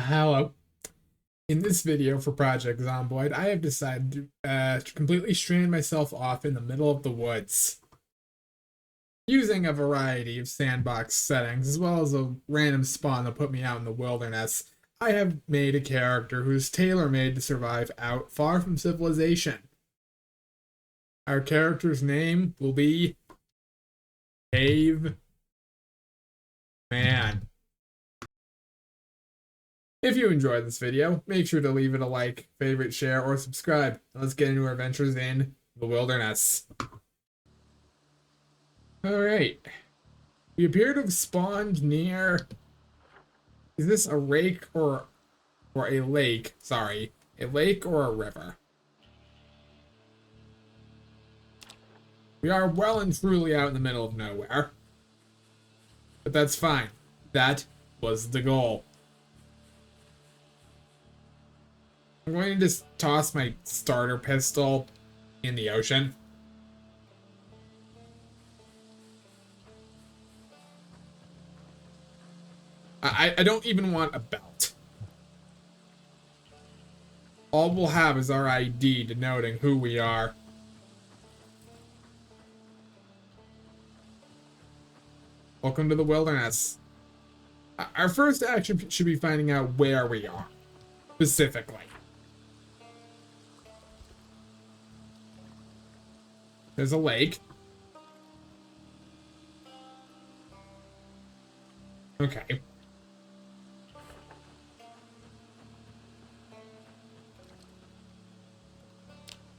Hello. In this video for Project Zomboid, I have decided to completely strand myself off in the middle of the woods. Using a variety of sandbox settings, as well as a random spawn that put me out in the wilderness, I have made a character who's tailor-made to survive out far from civilization. Our character's name will be Cave Man. If you enjoyed this video, make sure to leave it a like, favorite, share, or subscribe. Let's get into our adventures in the wilderness. Alright. We appear to have spawned near... Is this a rake or a lake? Sorry. A lake or a river? We are well and truly out in the middle of nowhere. But that's fine. That was the goal. I'm going to just toss my starter pistol in the ocean. I don't even want a belt. All we'll have is our ID denoting who we are. Welcome to the wilderness. Our first action should be finding out where we are, specifically. There's a lake. Okay.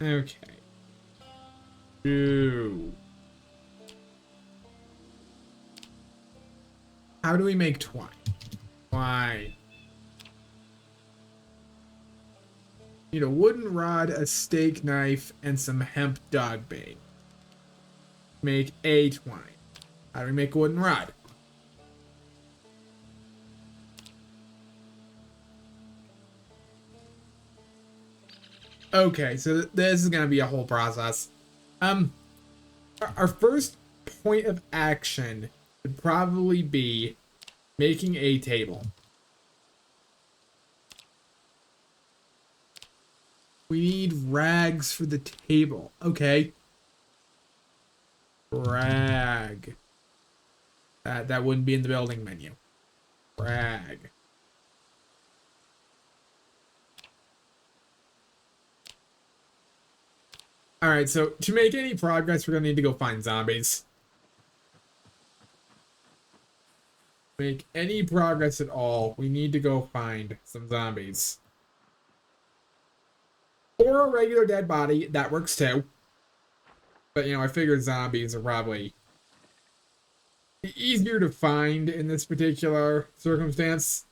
Okay. Ooh. How do we make twine? Twine. Need a wooden rod, a steak knife, and some hemp dog bait. Make a twine. How do we make a wooden rod? Okay, so this is gonna be a whole process. Our first point of action would probably be making a table. We need rags for the table. Okay. Rag. That wouldn't be in the building menu. Rag. Alright, so to make any progress, we're gonna need to go find zombies. Make any progress at all, we need to go find some zombies. Or a regular dead body, that works too. But, you know, I figured zombies are probably easier to find in this particular circumstance.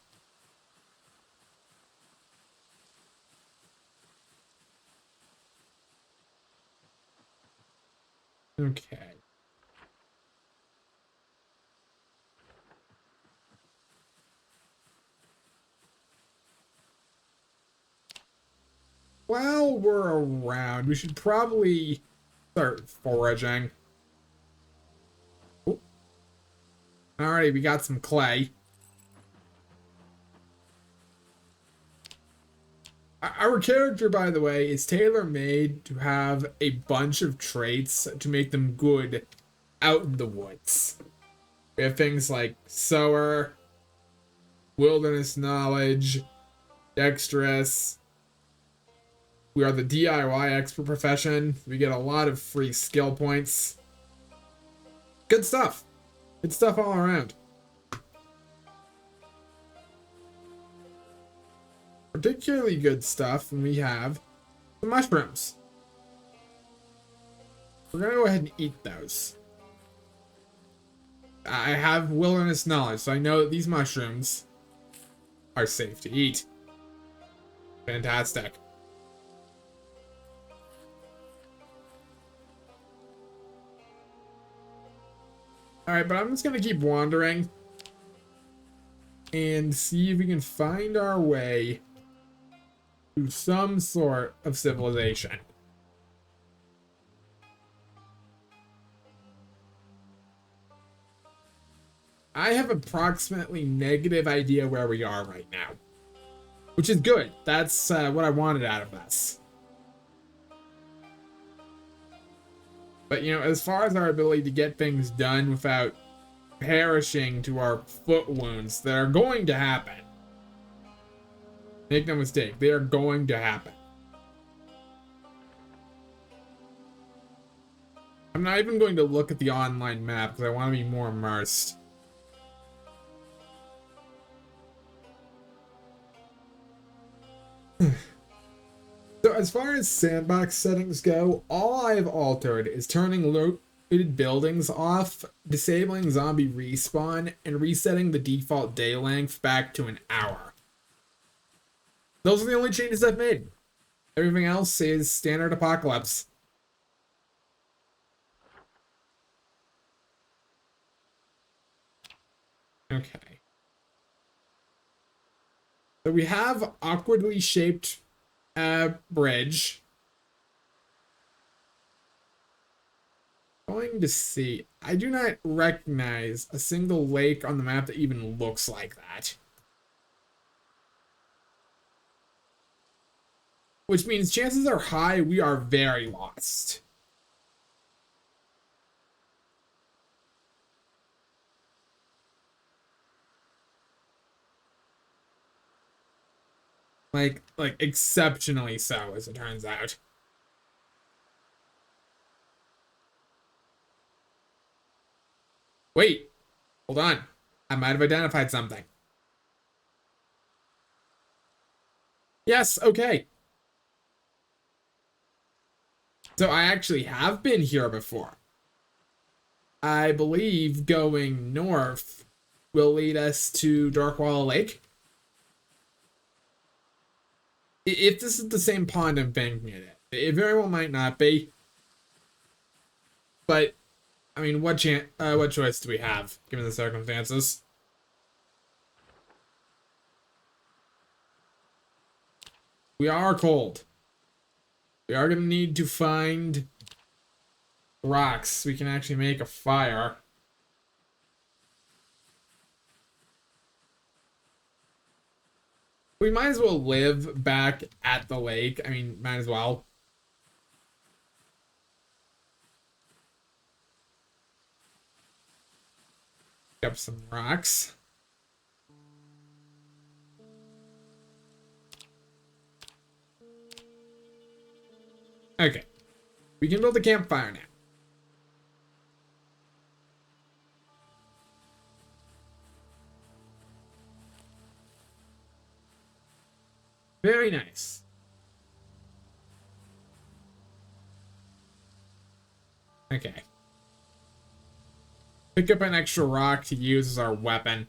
Okay. While we're around, we should probably start foraging. Ooh. Alrighty, we got some clay. Our character, by the way, is tailor-made to have a bunch of traits to make them good out in the woods. We have things like sower, wilderness knowledge, dexterous. We are the DIY expert profession. We get a lot of free skill points. Good stuff. Good stuff all around. Particularly good stuff when we have the mushrooms. We're gonna go ahead and eat those. I have wilderness knowledge, so I know that these mushrooms are safe to eat. Fantastic. Alright, but I'm just gonna keep wandering and see if we can find our way to some sort of civilization. I have approximately negative idea where we are right now. which is good. That's what I wanted out of this. But, you know, as far as our ability to get things done without perishing to our foot wounds that are going to happen. Make no mistake, they are going to happen. I'm not even going to look at the online map because I want to be more immersed. So as far as sandbox settings go, all I have altered is turning looted buildings off, disabling zombie respawn, and resetting the default day length back to an hour. Those are the only changes I've made. Everything else is standard apocalypse. Okay. So we have awkwardly shaped bridge. Going to see. I do not recognize a single lake on the map that even looks like that. Which means chances are high we are very lost. Like exceptionally so, as it turns out. Wait, hold on. I might have identified something. Yes, okay. So I actually have been here before. I believe going north will lead us to Darkwall Lake. If this is the same pond I'm thinking it very well might not be. But I mean, what choice do we have given the circumstances? We are cold. We are gonna need to find rocks so we can actually make a fire. We might as well live back at the lake. I mean, might as well. Pick up some rocks. Okay. We can build a campfire now. Very nice. Okay. Pick up an extra rock to use as our weapon.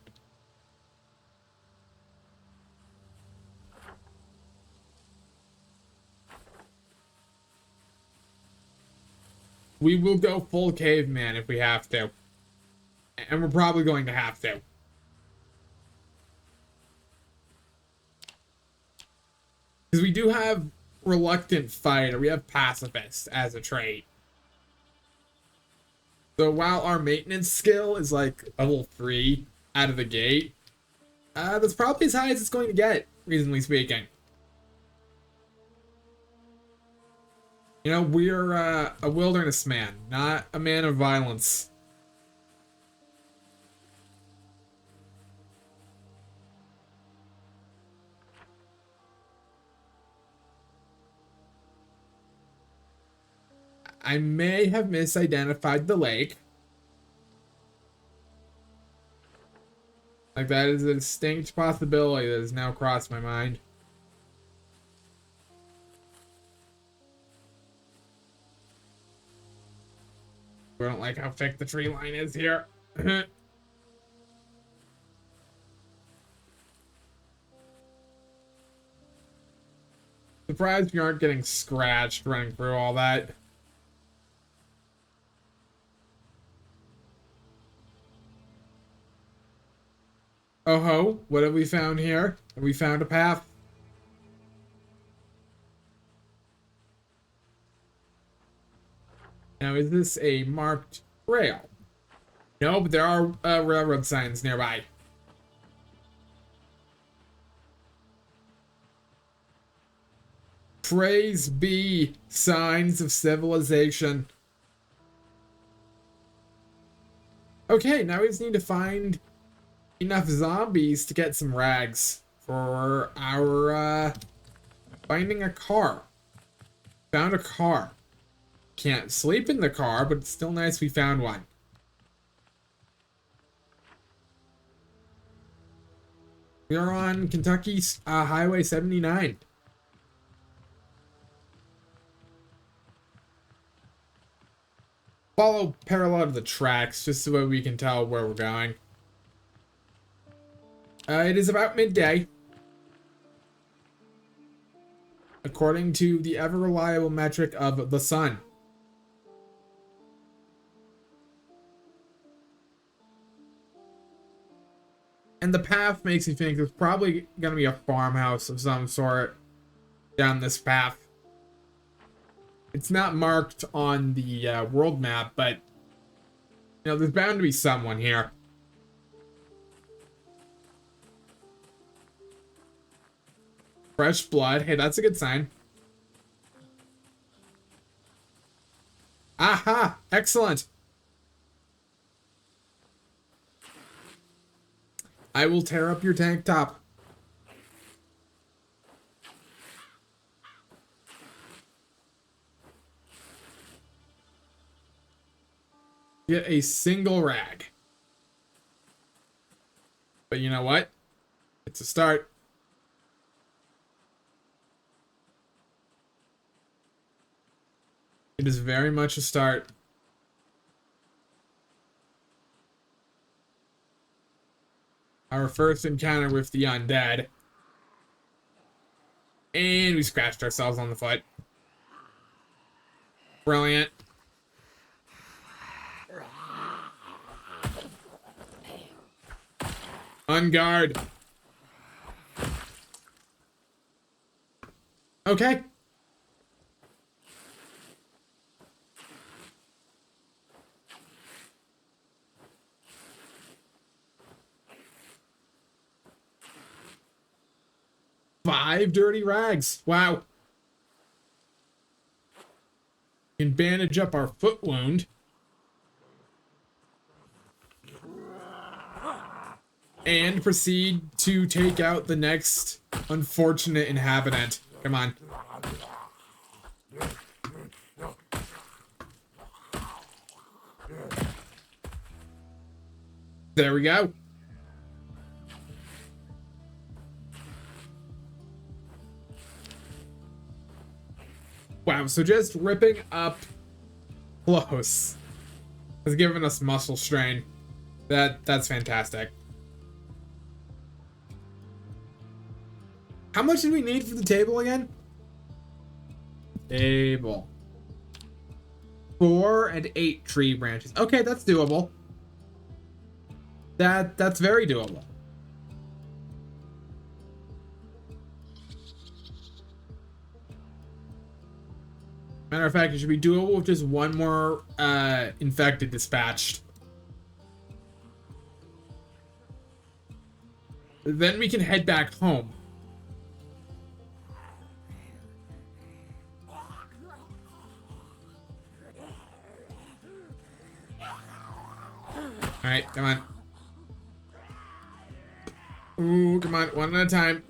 We will go full caveman if we have to. And we're probably going to have to. Because we do have reluctant fighter. We have pacifist as a trait. So while our maintenance skill is like level 3 out of the gate, that's probably as high as it's going to get, reasonably speaking. You know, we're a wilderness man, not a man of violence. I may have misidentified the lake. Like, that is a distinct possibility that has now crossed my mind. I don't like how thick the tree line is here. Surprised you aren't getting scratched running through all that. Oh ho, what have we found here? Have we found a path? Now, is this a marked trail? No, but there are railroad signs nearby. Praise be signs of civilization. Okay, now we just need to find enough zombies to get some rags for our finding a car. Found a car. Can't sleep in the car, but it's still nice we found one. We are on Kentucky Highway 79. Follow parallel to the tracks, just so we can tell where we're going. It is about midday. According to the ever-reliable metric of the sun. And the path makes me think there's probably going to be a farmhouse of some sort down this path. It's not marked on the world map, but, you know, there's bound to be someone here. Fresh blood. Hey, that's a good sign. Aha! Excellent! I will tear up your tank top. Get a single rag. But you know what? It's a start. It is very much a start. Our first encounter with the undead. And we scratched ourselves on the foot. Brilliant. On guard. Okay. Five dirty rags. Wow. Can bandage up our foot wound. And proceed to take out the next unfortunate inhabitant. Come on. There we go. Wow, so just ripping up close has given us muscle strain. That's fantastic. How much did we need for the table again? Table. 4 and 8 tree branches. Okay, that's doable. That's very doable. Matter of fact, it should be doable with just one more infected dispatched. Then we can head back home. Alright, come on. Ooh, come on, one at a time.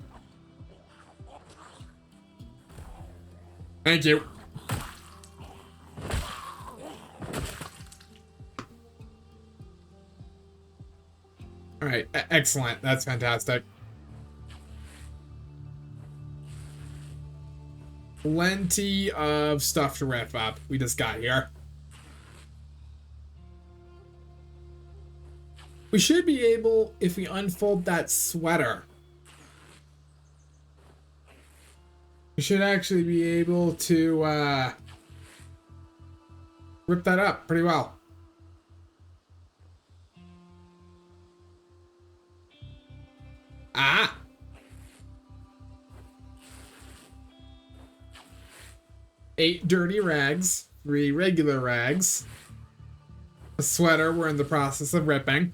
Thank you. Alright, excellent. That's fantastic. Plenty of stuff to wrap up. We just got here. We should be able, if we unfold that sweater, we should actually be able to rip that up pretty well. Ah! 8 dirty rags, 3 regular rags, a sweater we're in the process of ripping.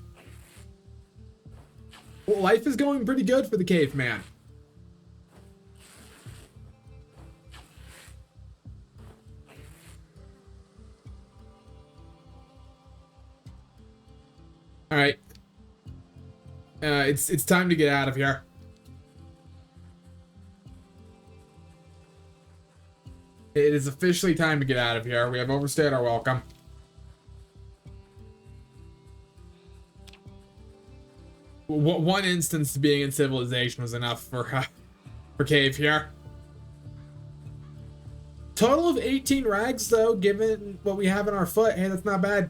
Well, life is going pretty good for the caveman. All right. It's time to get out of here. It is officially time to get out of here. We have overstayed our welcome. One instance of being in civilization was enough for Cave here. Total of 18 rags, though, given what we have in our foot. Hey, that's not bad.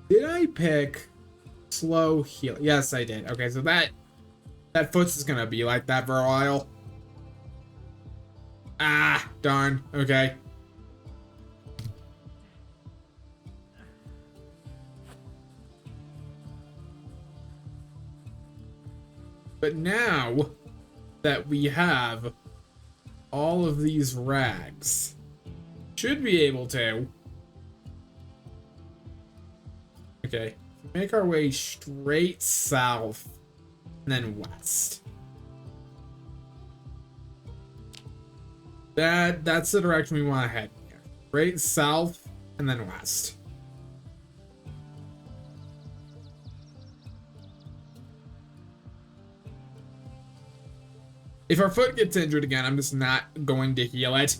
Did I pick slow heal? Yes, I did. Okay, so that foot's is gonna be like that for a while. Ah, darn. Okay. But now that we have all of these rags, should be able to. Okay, make our way straight south and then west. That's the direction we want to head here. Straight south and then west. If our foot gets injured again, I'm just not going to heal it.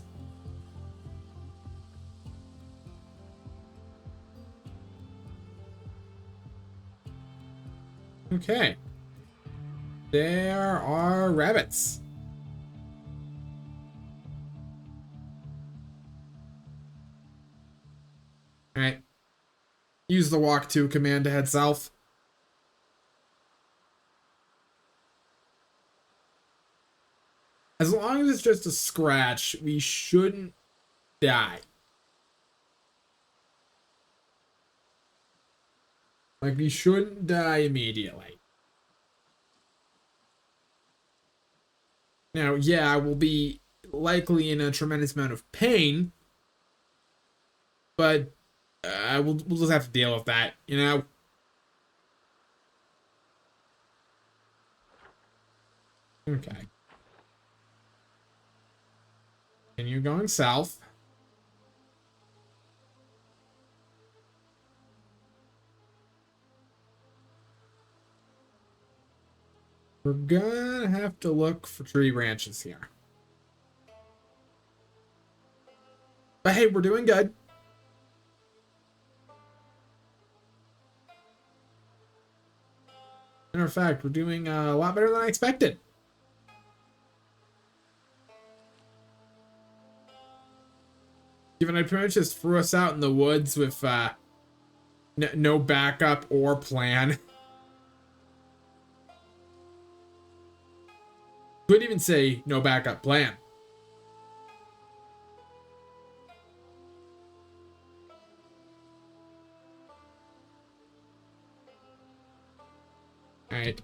Okay. There are rabbits. Alright. Use the walk to command to head south. As long as it's just a scratch, we shouldn't die. Like, we shouldn't die immediately. Now, yeah, we'll be likely in a tremendous amount of pain, but we'll just have to deal with that, you know? Okay. Continue going south. We're gonna have to look for tree branches here. But hey, we're doing good. Matter of fact, we're doing a lot better than I expected. Given I pretty much just threw us out in the woods with no backup or plan. Couldn't even say no backup plan. Alright.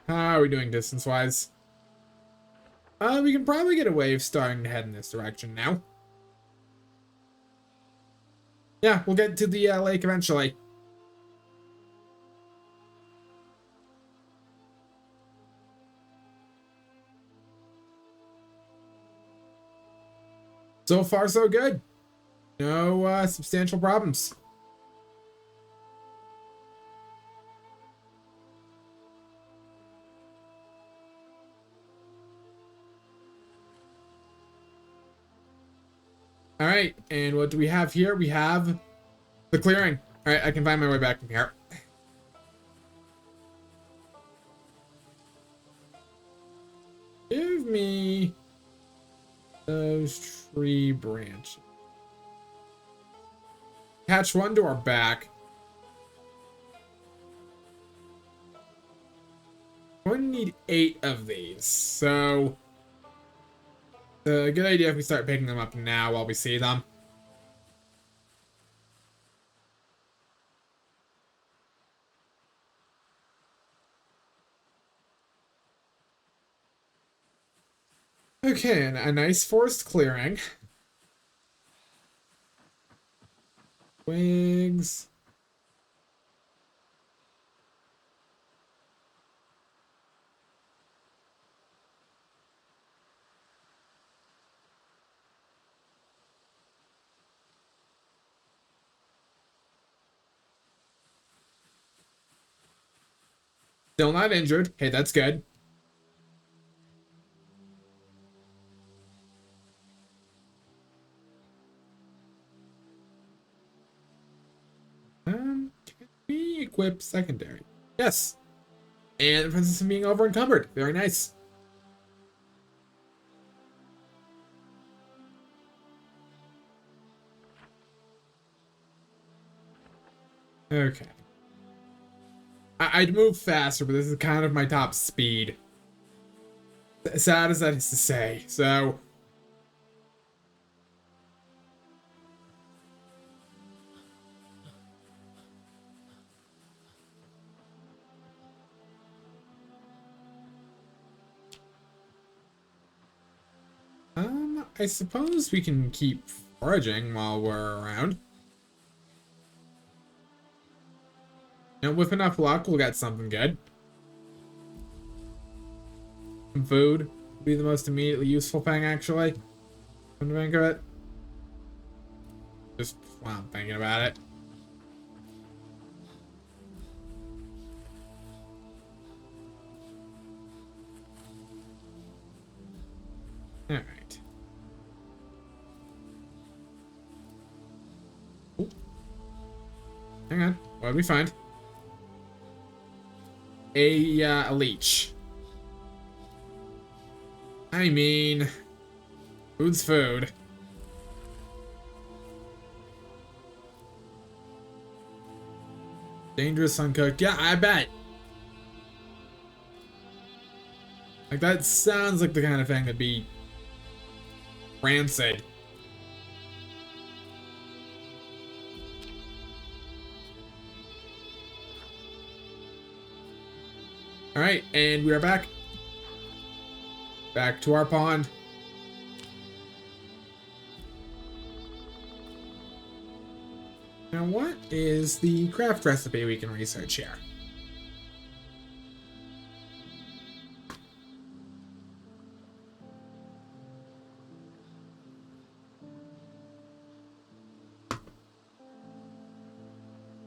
How are we doing distance-wise? We can probably get a wave starting to head in this direction now. Yeah, we'll get to the lake eventually. So far, so good. No substantial problems. All right, and what do we have here? We have the clearing. All right, I can find my way back from here. Give me those tree branches. Attach one to our back. We're going to need 8 of these, so a good idea if we start picking them up now while we see them. Okay, a nice forest clearing. Twigs. Still not injured. Hey, that's good. Can we equip secondary? Yes. And the princess being over encumbered. Very nice. Okay. I'd move faster, but this is kind of my top speed. Sad as that is to say. So, I suppose we can keep foraging while we're around. And with enough luck, we'll get something good. Some food would be the most immediately useful thing, actually. Come to think of it. Just while I'm thinking about it. Alright. Hang on. What did we find? A leech. I mean, food's food. Dangerous uncooked. Yeah, I bet. Like, that sounds like the kind of thing that'd be rancid. Alright, and we are back. Back to our pond. Now, what is the craft recipe we can research here?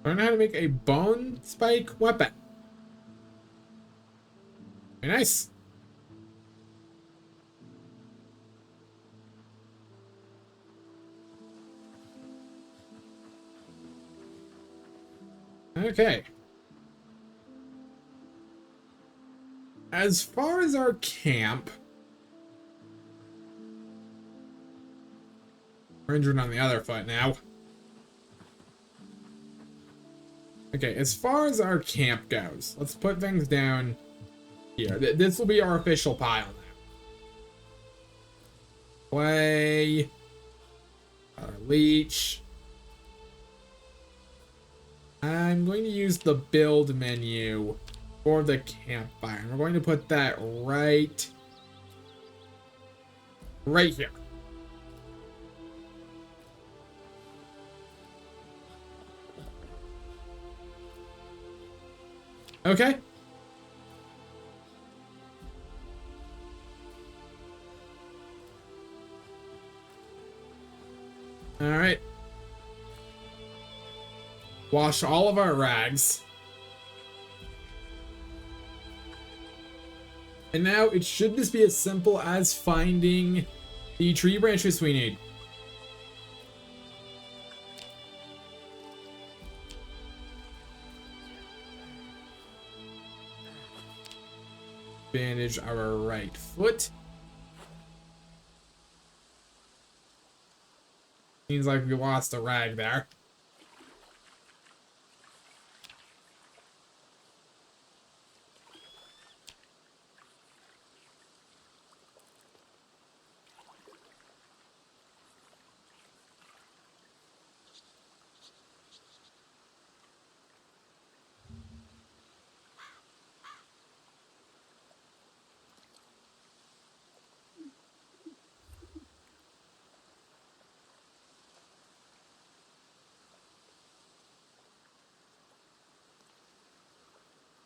Learn how to make a bone spike weapon. Very nice. Okay. As far as our camp, we're injured on the other foot now. Okay, as far as our camp goes, let's put things down here. This will be our official pile now. Clay, our leech. I'm going to use the build menu for the campfire. We're going to put that right here. Okay. All right. Wash all of our rags. And now it should just be as simple as finding the tree branches we need. Bandage our right foot. Seems like we lost a rag there.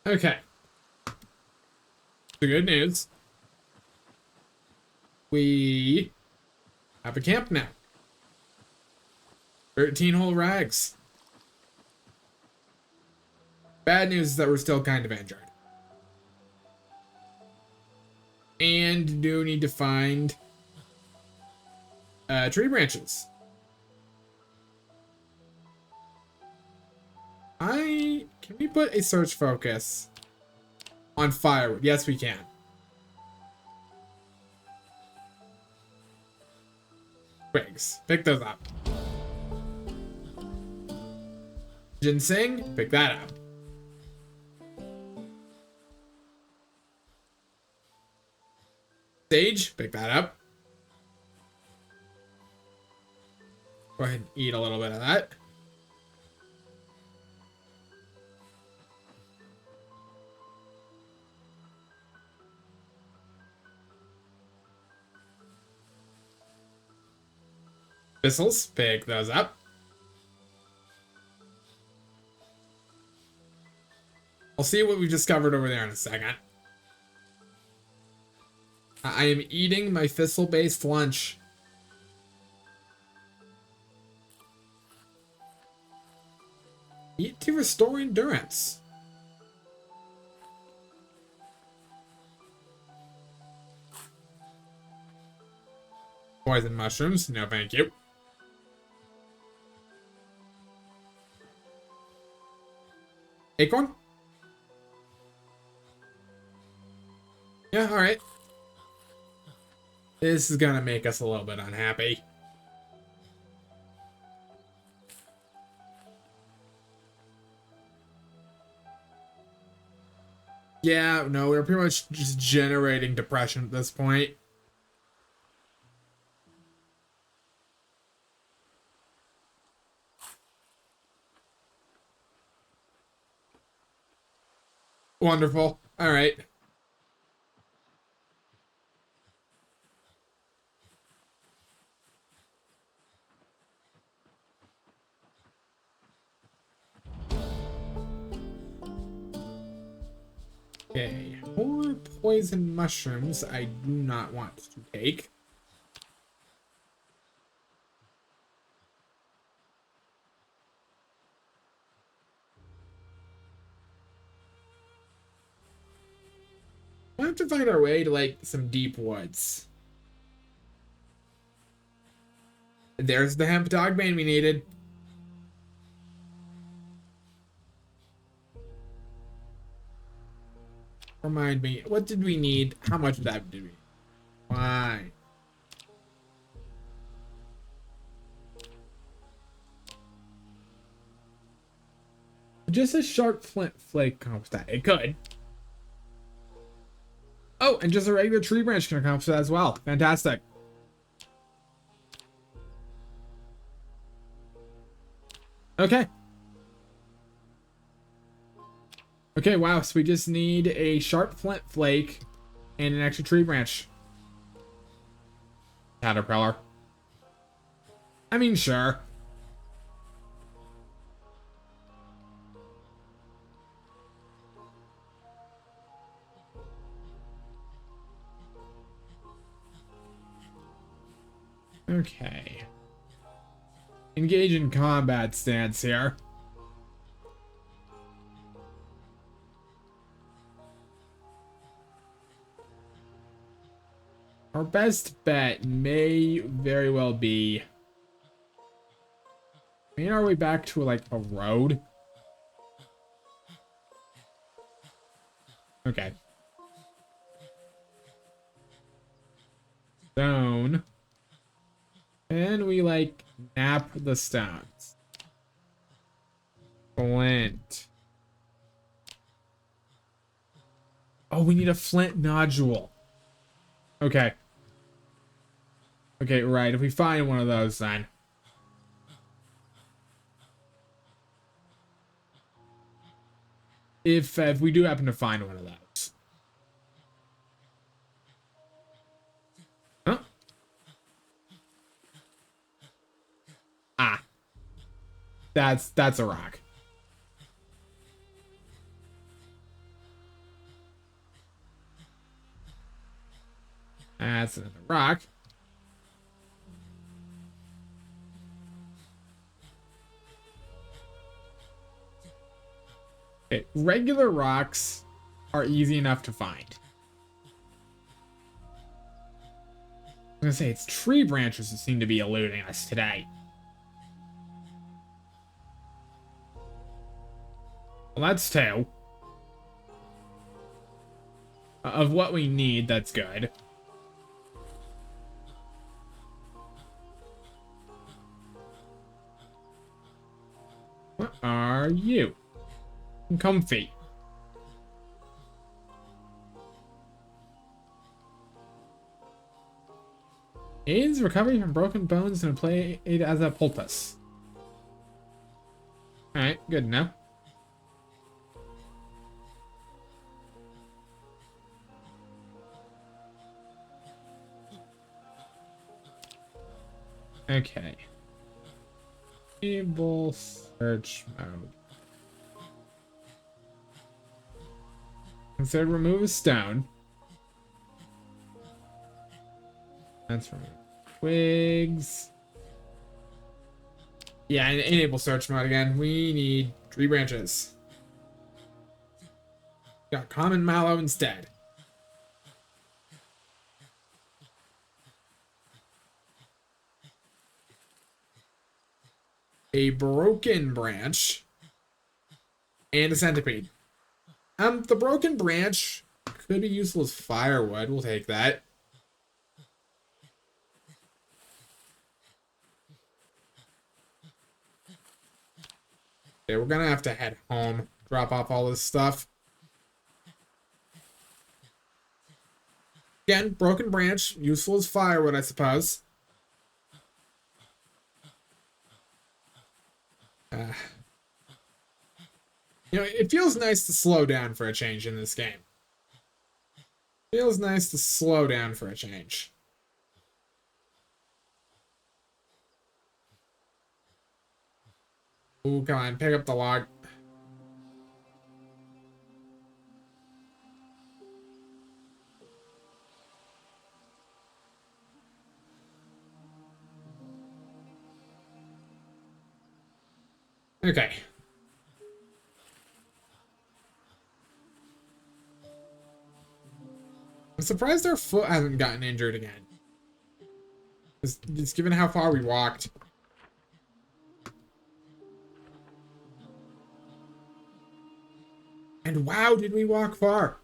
Okay. The good news. We have a camp now. 13 whole rags. Bad news is that we're still kind of injured. and do need to find tree branches. Can we put a search focus on firewood? Yes, we can. Twigs. Pick those up. Ginseng. Pick that up. Sage. Pick that up. Go ahead and eat a little bit of that. Thistles. Pick those up. I'll see what we've discovered over there in a second. I am eating my thistle-based lunch. Eat to restore endurance. Poison mushrooms. No, thank you. Acorn? Yeah, alright. This is gonna make us a little bit unhappy. Yeah, no, we're pretty much just generating depression at this point. Wonderful. Alright. Okay, more poison mushrooms I do not want to take. We'll have to find our way to, like, some deep woods. There's the hemp dogbane we needed. Remind me, what did we need? How much of that did we need? Why? Just a sharp flint flake accomplish that. It could. Oh, and just a regular tree branch can accomplish that as well. Fantastic. Okay. Okay, wow, so we just need a sharp flint flake and an extra tree branch. Caterpillar. I mean, sure. Okay. Engage in combat stance here. Our best bet may very well be... I mean, are we back to, like, a road? Okay. Stone. And we, like, nap the stones. Flint. Oh, we need a flint nodule. Okay. Okay, right. If we find one of those, then. If we do happen to find one of those. Huh? Ah. That's a rock. That's another rock. Okay, regular rocks are easy enough to find. gonna say it's tree branches that seem to be eluding us today. Well, that's two. Of what we need, that's good. What are you? Comfy. Aids recovery from broken bones and play aid as a poultice. Alright, good enough. Okay. Enable search mode. Instead, remove a stone. That's right. Twigs. Yeah, enable search mode again. We need tree branches. Got common mallow instead. A broken branch. And a centipede. The broken branch could be useful as firewood. We'll take that. Okay, we're gonna have to head home. Drop off all this stuff. Again, broken branch, useful as firewood, I suppose. You know, it feels nice to slow down for a change in this game. Feels nice to slow down for a change. Ooh, come on, pick up the log. Okay. I'm surprised our foot hasn't gotten injured again. Just given how far we walked. And wow, did we walk far?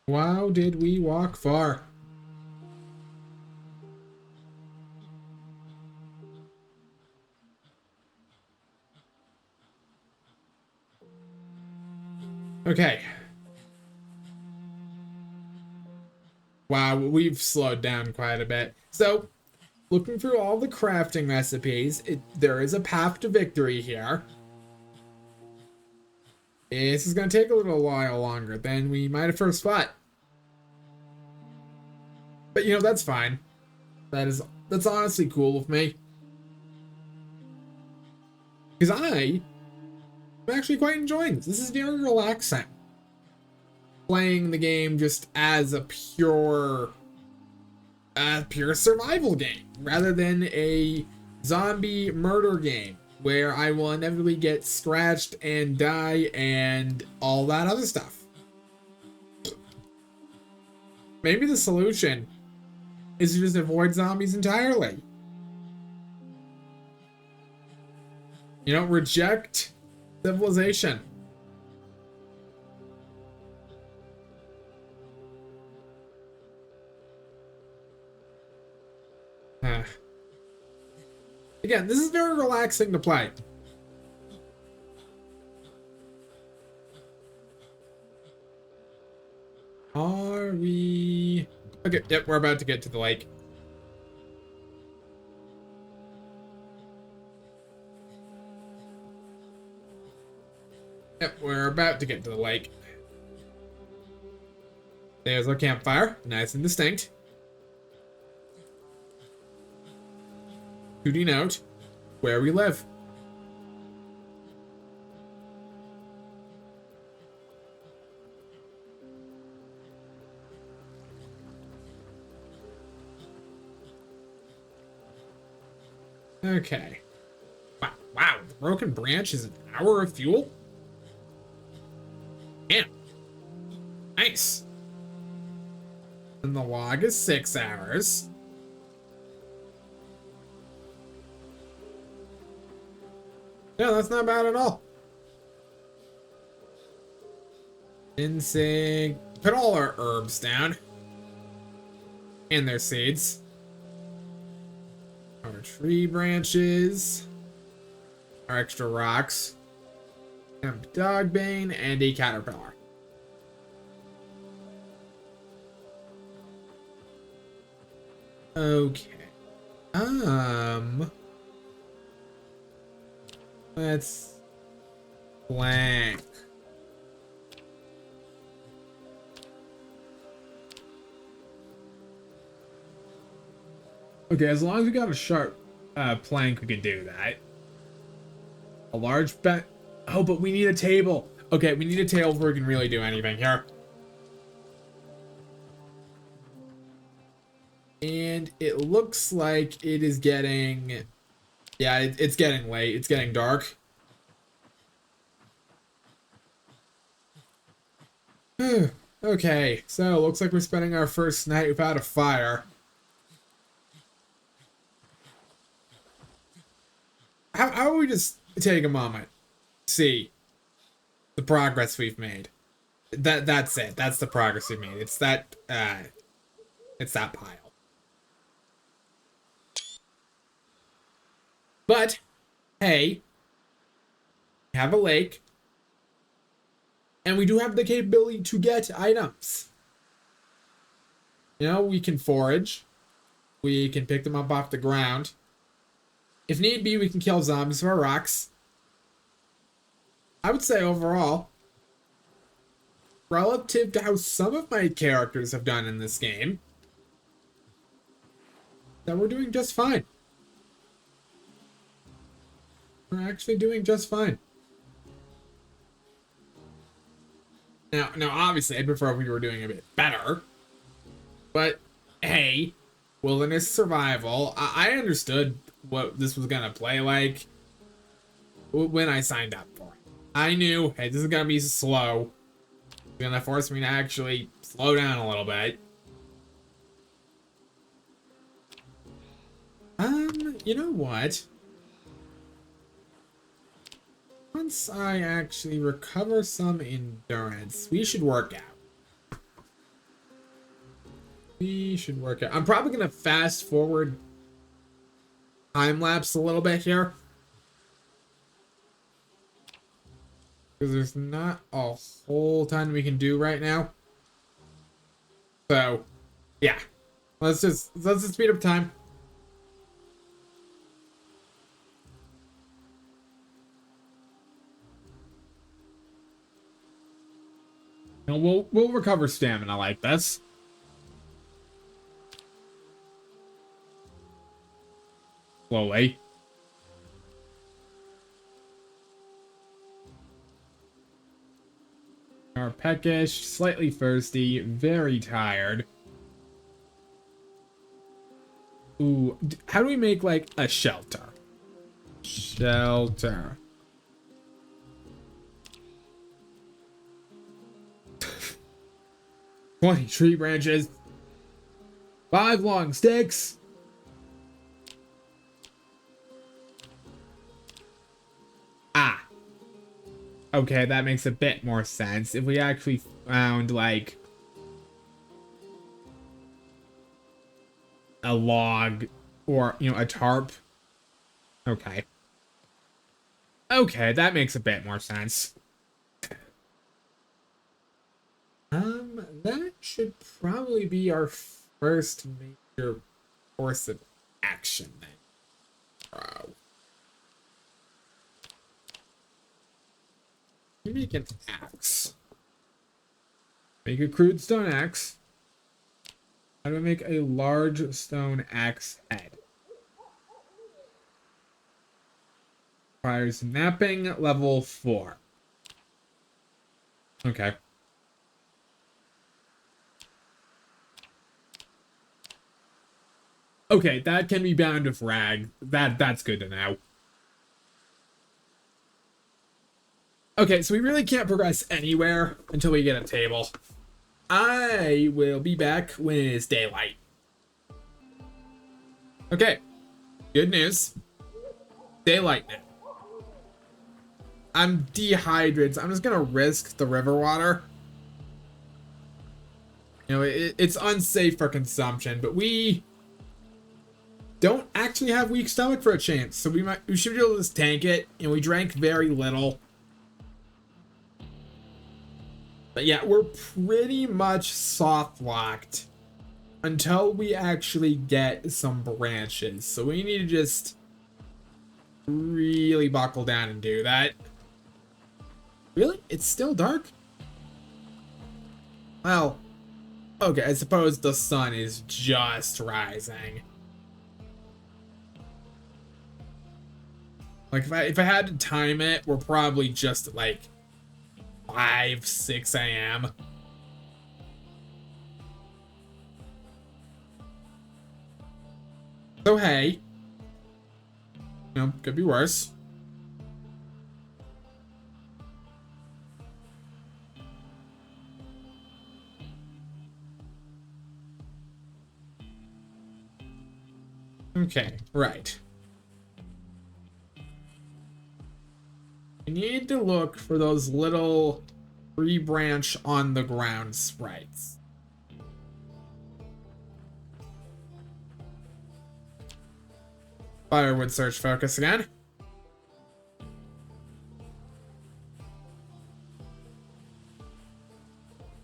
Wow, did we walk far? Okay. Wow, we've slowed down quite a bit. So, looking through all the crafting recipes, there is a path to victory here. This is going to take a little while longer than we might have first thought. But, you know, that's fine. That's honestly cool with me. Because I'm actually quite enjoying this. This is very relaxing. Playing the game just as a pure survival game rather than a zombie murder game where I will inevitably get scratched and die and all that other stuff. Maybe the solution is to just avoid zombies entirely. You know, reject civilization. Again, this is very relaxing to play. Are we... Okay, yep, we're about to get to the lake. Yep, we're about to get to the lake. There's our campfire, nice and distinct. To denote where we live. Okay. Wow, broken branch is an hour of fuel? Damn. Nice. And the log is 6 hours. Yeah, that's not bad at all. Ginseng. Put all our herbs down. And their seeds. Our tree branches. Our extra rocks. Dogbane and a caterpillar. Okay. Let's blank. Okay, as long as we got a sharp plank, we can do that. A large bet. Oh, but we need a table. Okay, we need a table before we can really do anything here. And it looks like it is getting... Yeah, it's getting late. It's getting dark. Okay, so looks like we're spending our first night without a fire. How about we just take a moment, see the progress we've made. That's it. That's the progress we made. It's that pile. But hey, we have a lake, and we do have the capability to get items. You know, we can forage, we can pick them up off the ground. If need be, we can kill zombies with our rocks. I would say overall, relative to how some of my characters have done in this game, that we're doing just fine. We're actually doing just fine. Now, obviously, I prefer if we were doing a bit better. But, hey, wilderness survival. I understood what this was gonna play like when I signed up for it. I knew, hey, this is gonna be slow. It's gonna force me to actually slow down a little bit. You know what? Once I actually recover some endurance, we should work out. We should work out. I'm probably gonna fast forward time lapse a little bit here, because there's not a whole ton we can do right now. So, yeah, let's just speed up time. And we'll recover stamina like this. Slowly. Are peckish, slightly thirsty, very tired. Ooh, how do we make like a shelter? Shelter. 20 tree branches. 5 long sticks. Ah. Okay, that makes a bit more sense. If we actually found like a log or, you know, a tarp. Okay. Okay, that makes a bit more sense. That should probably be our first major course of action then. Bro. You make an axe. Make a crude stone axe. How do I make a large stone axe head? Requires mapping level 4. Okay. Okay, that can be bound with rag. That's good to know. Okay, so we really can't progress anywhere until we get a table. I will be back when it is daylight. Okay, good news. Daylight now. I'm dehydrated, so I'm just gonna risk the river water. You know, it's unsafe for consumption, but we don't actually have weak stomach for a chance, so we should be able to just tank it, and we drank very little. But yeah, we're pretty much soft locked until we actually get some branches. So we need to just really buckle down and do that. Really? It's still dark? Well, okay, I suppose the sun is just rising. Like if I had to time it, we're probably just at like 5, 6 a.m. So hey, you know, could be worse. Okay, right. You need to look for those little tree branch on the ground sprites. Firewood search focus again.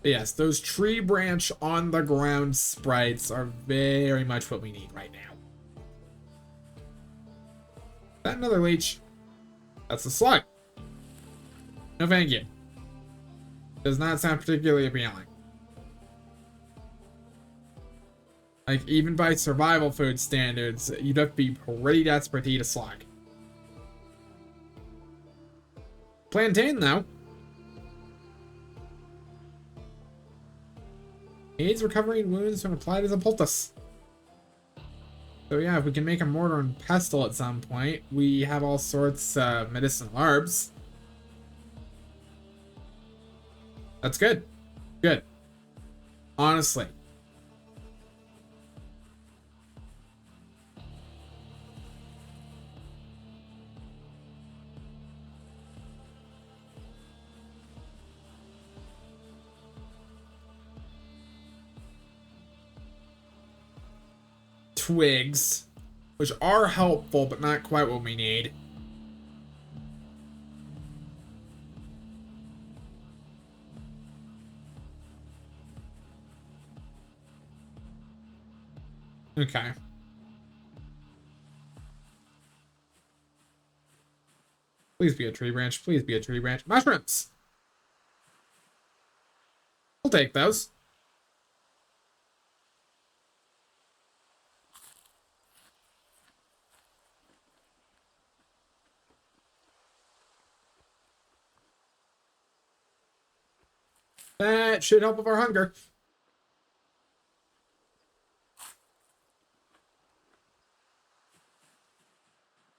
Yes, those tree branch on the ground sprites are very much what we need right now. Is that another leech? That's a slug. No thank you. Does not sound particularly appealing. Like, even by survival food standards, you'd have to be pretty desperate to eat a slug. Plantain, though. Aids recovering wounds when applied as a poultice. So yeah, if we can make a mortar and pestle at some point, we have all sorts of medicinal herbs. That's good. Good. Honestly. Twigs, which are helpful, but not quite what we need. Okay. Please be a tree branch. Please be a tree branch. Mushrooms! We'll take those. That should help with our hunger.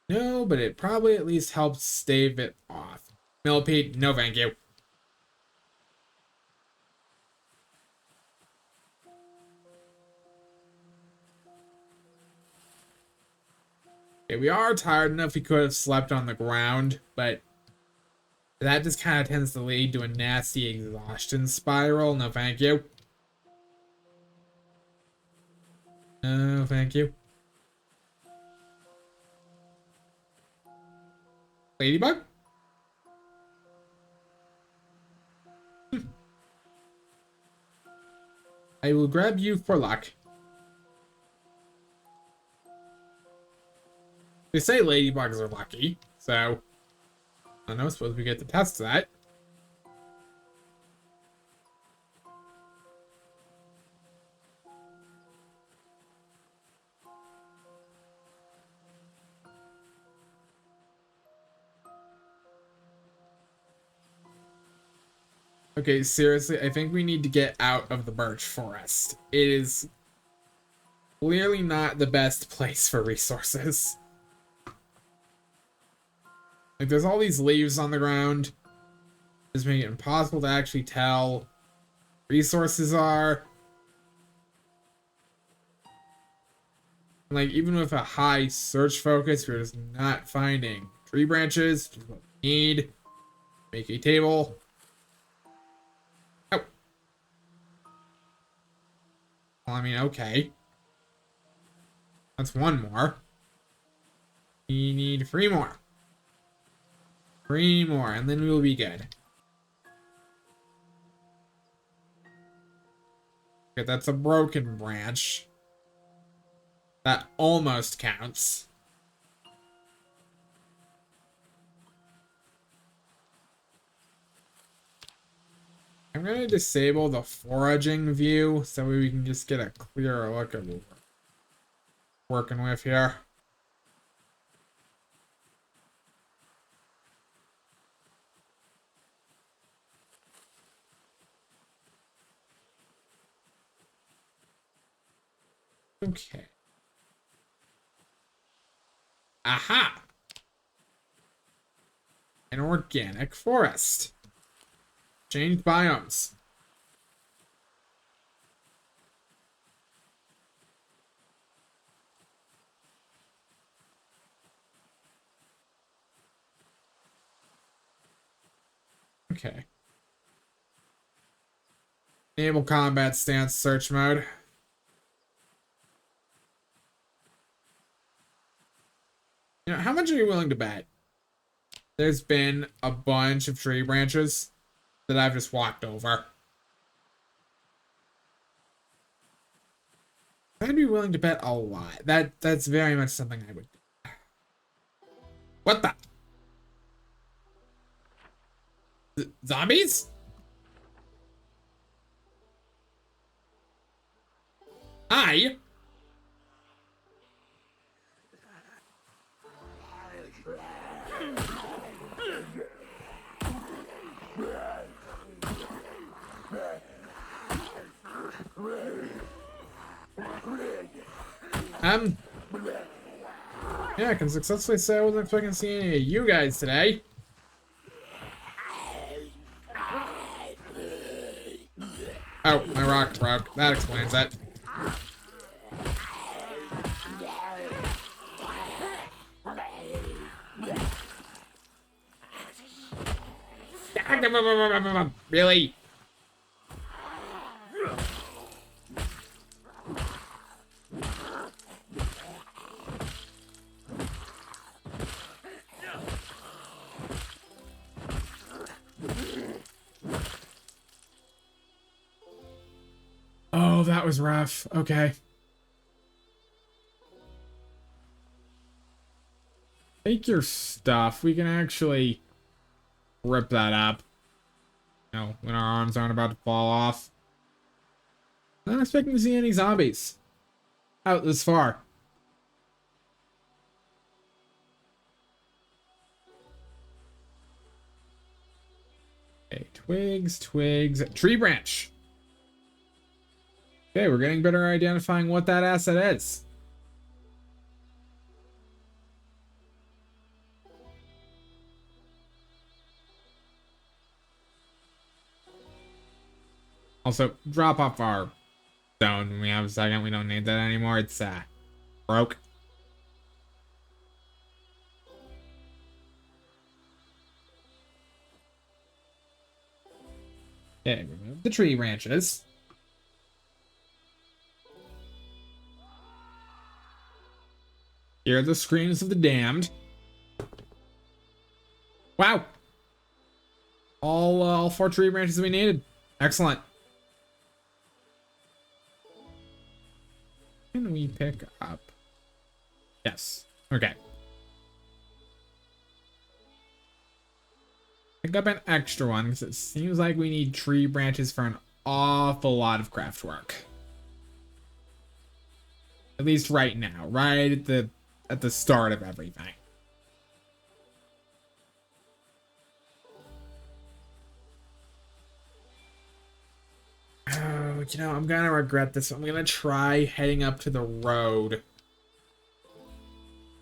No, but it probably at least helps stave it off. Millipede, no thank you. Okay, we are tired enough we could have slept on the ground, but that just kind of tends to lead to a nasty exhaustion spiral. No thank you. No thank you. Ladybug? I will grab you for luck. They say ladybugs are lucky, so I don't know, suppose we get to test that. Okay, seriously, I think we need to get out of the birch forest. It is clearly not the best place for resources. Like, there's all these leaves on the ground. Just making it impossible to actually tell resources are. Like, even with a high search focus, we're just not finding tree branches, which is what we need. Make a table. Oh. Well, I mean, okay. That's one more. We need three more. Three more, and then we'll be good. Okay, that's a broken branch. That almost counts. I'm gonna disable the foraging view so we can just get a clearer look at what we're working with here. Okay. Aha! An organic forest. Changed biomes. Okay. Enable combat stance search mode. You know, how much are you willing to bet? There's been a bunch of tree branches that I've just walked over. I'd be willing to bet a lot. That's very much something I would do. What the? Zombies? Hi. Yeah, I can successfully say I wasn't expecting to see any of you guys today. Oh, my rock broke. That explains that. Really? Oh, that was rough. Okay. Take your stuff. We can actually rip that up. You know, when our arms aren't about to fall off. Not expecting to see any zombies out this far. Okay, twigs, tree branch. Okay, we're getting better at identifying what that asset is. Also, drop off our stone when we have a second. We don't need that anymore. It's broke. Okay, remove the tree branches. Here are the screams of the damned. Wow. All four tree branches we needed. Excellent. Can we pick up? Yes. Okay. Pick up an extra one because it seems like we need tree branches for an awful lot of craft work. At least right now, right at the start of everything. Oh, you know, I'm gonna regret this. I'm gonna try heading up to the road.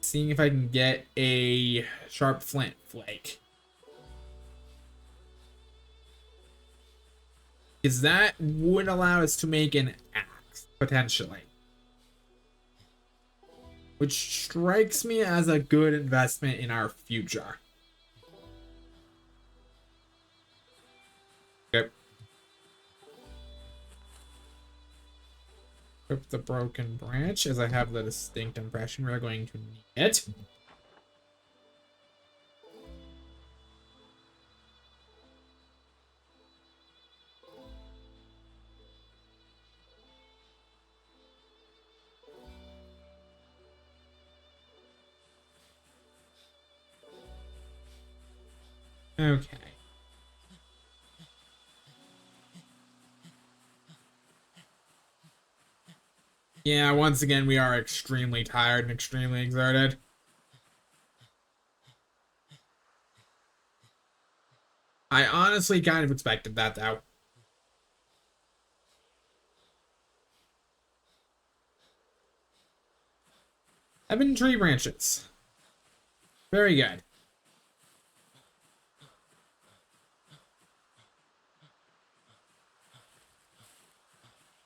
Seeing if I can get a sharp flint flake. Is that would allow us to make an axe, potentially. Which strikes me as a good investment in our future. Yep. Equip the broken branch, as I have the distinct impression we're going to need it. Okay. Yeah, once again, we are extremely tired and extremely exerted. I honestly kind of expected that, though. 7 tree branches. Very good.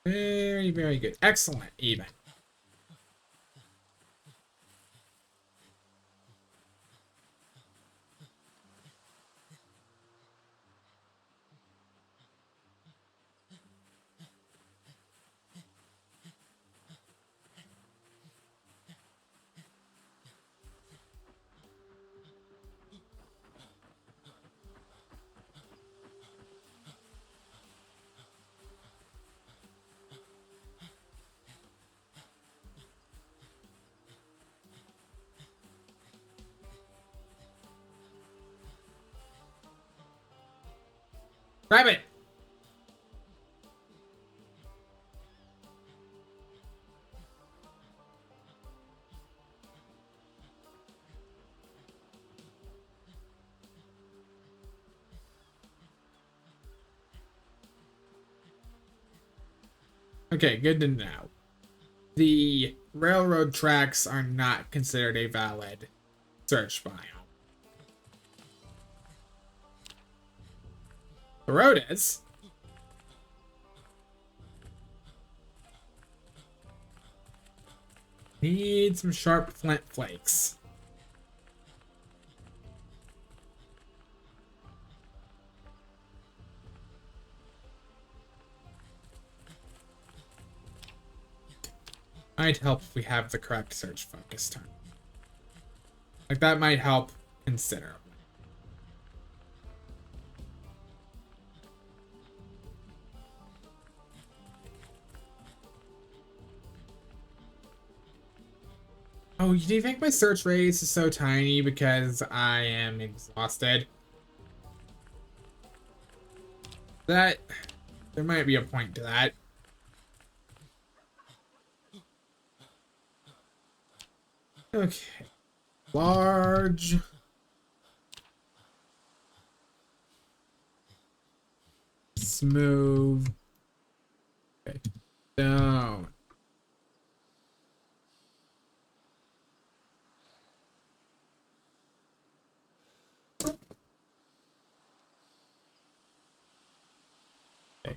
Very, very good. Excellent, even. Grab it. Okay, good to know. The railroad tracks are not considered a valid search biome. The road is. Need some sharp flint flakes. Might help if we have the correct search focus turn. Like, that might help considerably. Oh, do you think my search radius is so tiny because I am exhausted? That, there might be a point to that. Okay. Large. Smooth. Okay. Down. Okay.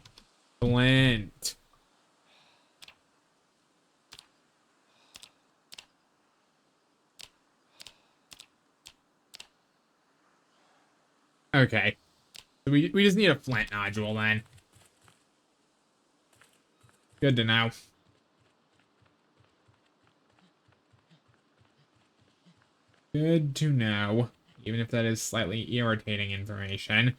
Flint. Okay. So we just need a flint nodule then. Good to know. Good to know. Even if that is slightly irritating information.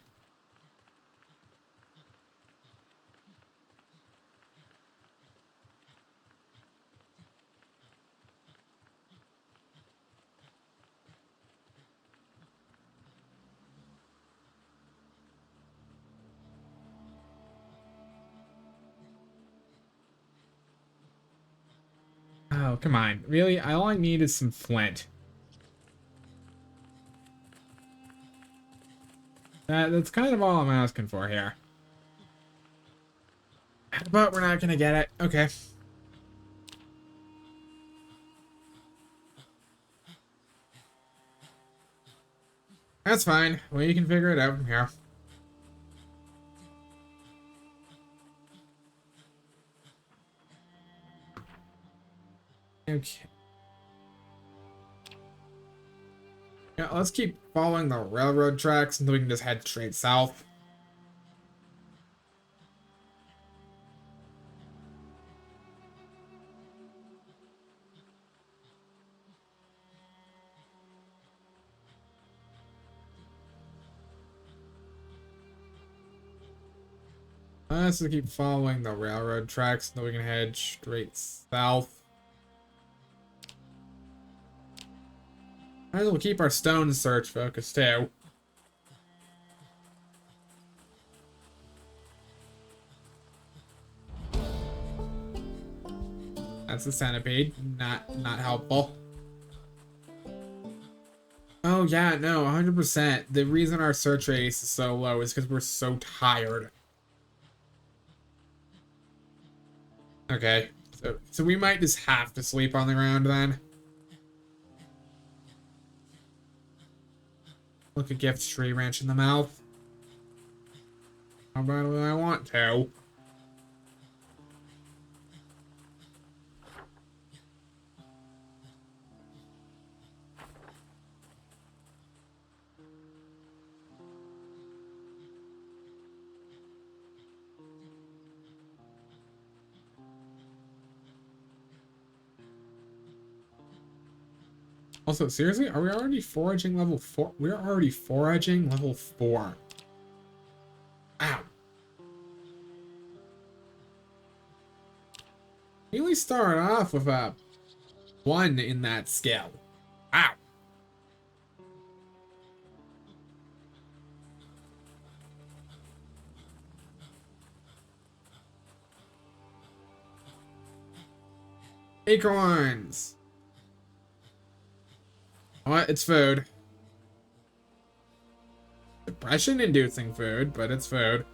Oh, come on. Really? All I need is some flint. That's kind of all I'm asking for here. But we're not gonna get it. Okay. That's fine. We can figure it out from here. Okay. Yeah, let's keep following the railroad tracks until we can just head straight south. Let's just keep following the railroad tracks until we can head straight south. Might as well keep our stone search focused too. That's the centipede. Not helpful. Oh yeah, no, 100%. The reason our search radius is so low is because we're so tired. Okay, so we might just have to sleep on the ground then. Look a gift tree wrench in the mouth. How bad would I want to? Also, seriously, are we already foraging level 4? We're already foraging level 4. Ow. We only started off with a 1 in that skill. Ow. Acorns. What? It's food. Depression inducing food, but it's food.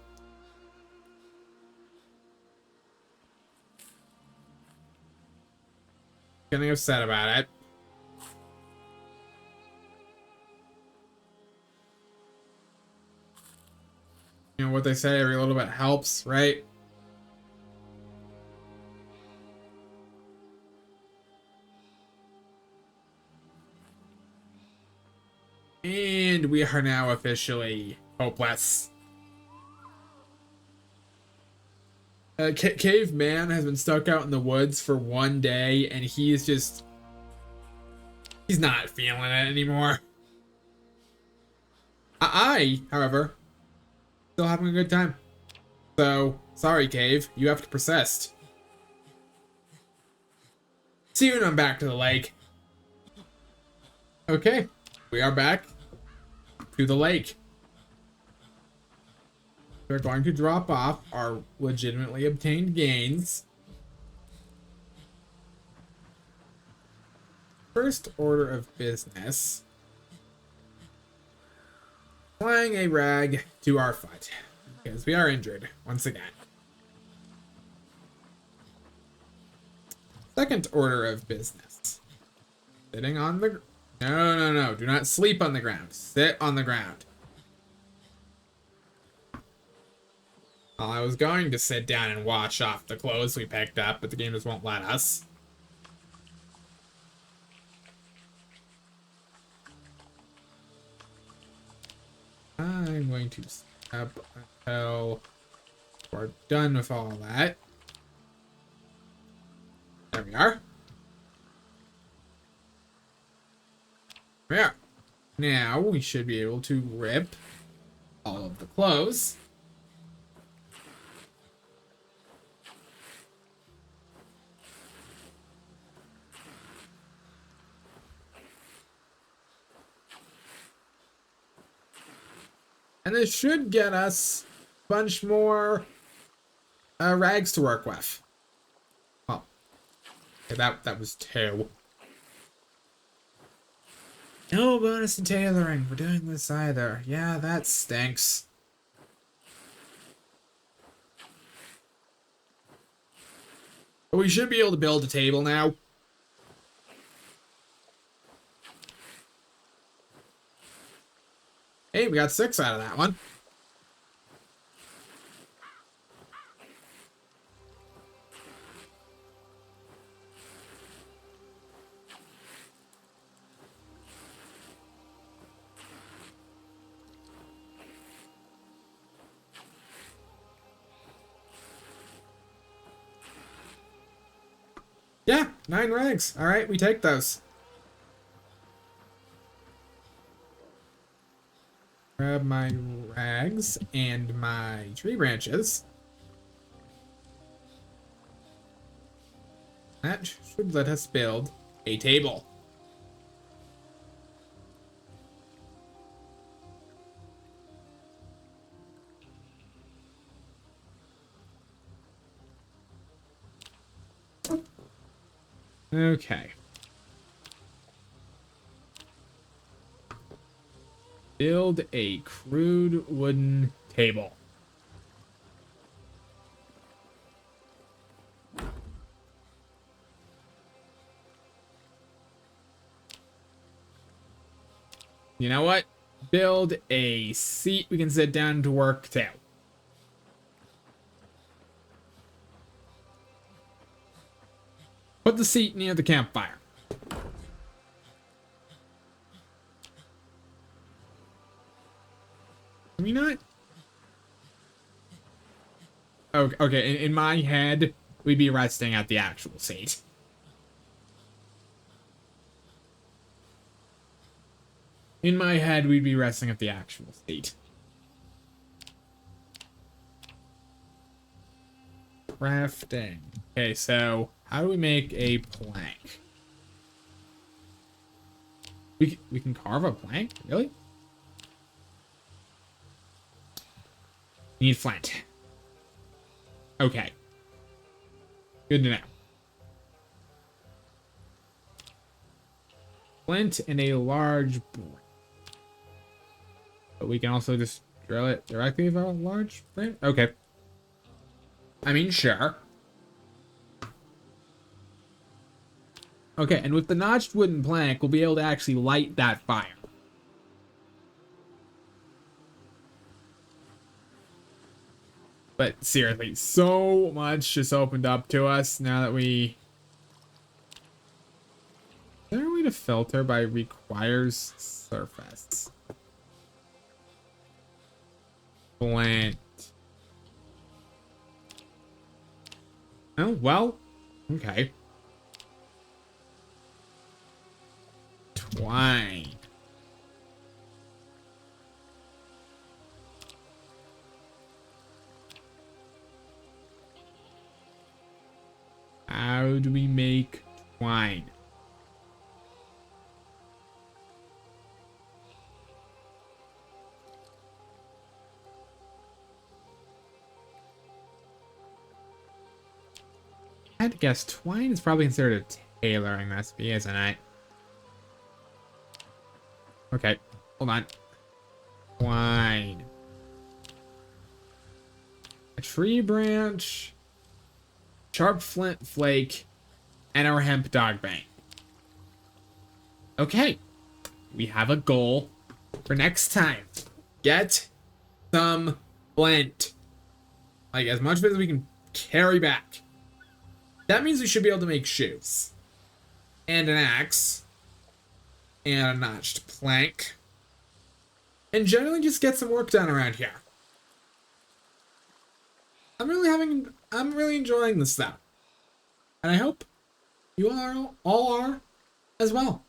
Getting upset about it. You know what they say, every little bit helps, right? And we are now officially hopeless. Caveman has been stuck out in the woods for 1 day, and he's not feeling it anymore. However, still having a good time. So, sorry, Cave, you have to persist. See you when I'm back to the lake. Okay, we are back to the lake. We're going to drop off our legitimately obtained gains. First order of business. Applying a rag to our foot. Because we are injured, once again. Second order of business. Sitting on the... No. Do not sleep on the ground. Sit on the ground. Well, I was going to sit down and wash off the clothes we picked up, but the game just won't let us. I'm going to stop until we're done with all that. There we are. There. Now we should be able to rip all of the clothes. And this should get us a bunch more rags to work with. Well, okay, that was 2. No bonus in tailoring for doing this either. Yeah, that stinks. But we should be able to build a table now. Hey, we got 6 out of that one. 9 rags. All right, we take those. Grab my rags and my tree branches. That should let us build a table. Okay. Build a crude wooden table. You know what? Build a seat we can sit down to work too. Put the seat near the campfire. Can we not? Okay, okay. In my head, we'd be resting at the actual seat. In my head, we'd be resting at the actual seat. Crafting. Okay, so how do we make a plank? We can carve a plank? Really? Need flint. Okay. Good to know. Flint and a large brick. But we can also just drill it directly with a large brick? Okay. I mean, sure. Okay, and with the notched wooden plank, we'll be able to actually light that fire. But seriously, so much just opened up to us now that we... Is there a way to filter by requires surface? Plant. Oh, well, okay. Twine. How do we make twine? I had to guess twine is probably considered a tailoring recipe, isn't it? Okay, hold on. Twine. A tree branch, sharp flint flake, and our hemp dog bane. Okay, we have a goal for next time. Get some flint. Like, as much as we can carry back. That means we should be able to make shoes. And an axe. And a notched plank. And generally just get some work done around here. I'm really enjoying this stuff. And I hope you all are as well.